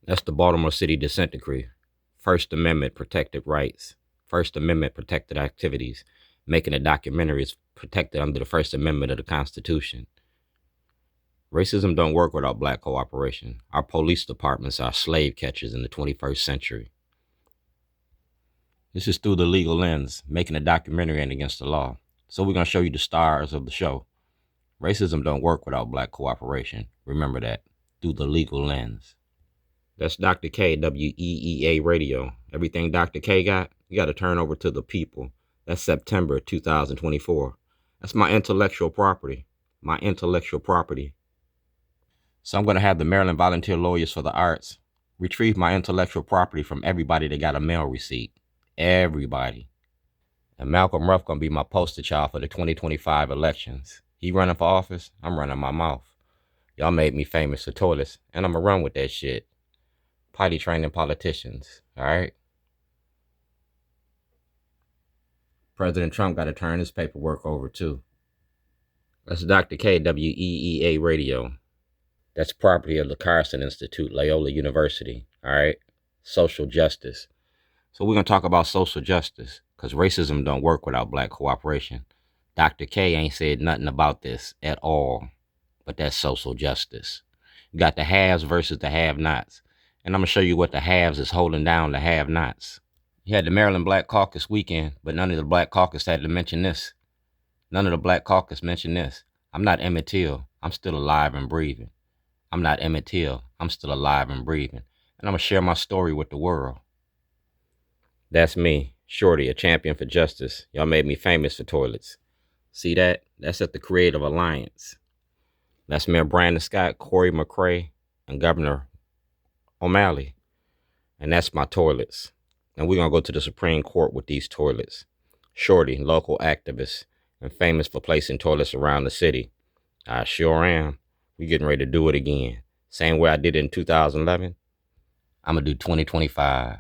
That's the Baltimore City Dissent Decree. First Amendment protected rights. First Amendment protected activities. Making a documentary is protected under the First Amendment of the Constitution. Racism don't work without black cooperation. Our police departments are slave catchers in the 21st century. This is through the legal lens, making a documentary ain't against the law. So we're going to show you the stars of the show. Racism don't work without black cooperation. Remember that, through the legal lens. That's Dr. Kaye, WEAA Radio. Everything Dr. Kaye got, you got to turn over to the people. That's September 2024. That's my intellectual property. My intellectual property. So I'm going to have the Maryland Volunteer Lawyers for the Arts retrieve my intellectual property from everybody that got a mail receipt. Everybody. And Malcolm Ruff going to be my poster child for the 2025 elections. He running for office, I'm running my mouth. Y'all made me famous for toilets, and I'm going to run with that shit. Potty training politicians, all right? President Trump got to turn his paperwork over too. That's Dr. Kaye, WEAA Radio. That's property of the Carson Institute, Loyola University, all right? Social justice. So we're going to talk about social justice because racism don't work without black cooperation. Dr. Kaye ain't said nothing about this at all, but that's social justice. You got the haves versus the have-nots. And I'm going to show you what the haves is holding down the have-nots. You had the Maryland Black Caucus weekend, but none of the Black Caucus had to mention this. None of the Black Caucus mentioned this. I'm not Emmett Till. I'm still alive and breathing. I'm not Emmett Till. I'm still alive and breathing. And I'm going to share my story with the world. That's me, Shorty, a champion for justice. Y'all made me famous for toilets. See that? That's at the Creative Alliance. That's Mayor Brandon Scott, Corey McCray, and Governor O'Malley. And that's my toilets. And we're going to go to the Supreme Court with these toilets. Shorty, local activist, and famous for placing toilets around the city. I sure am. We getting ready to do it again. Same way I did it in 2011. I'm going to do 2025.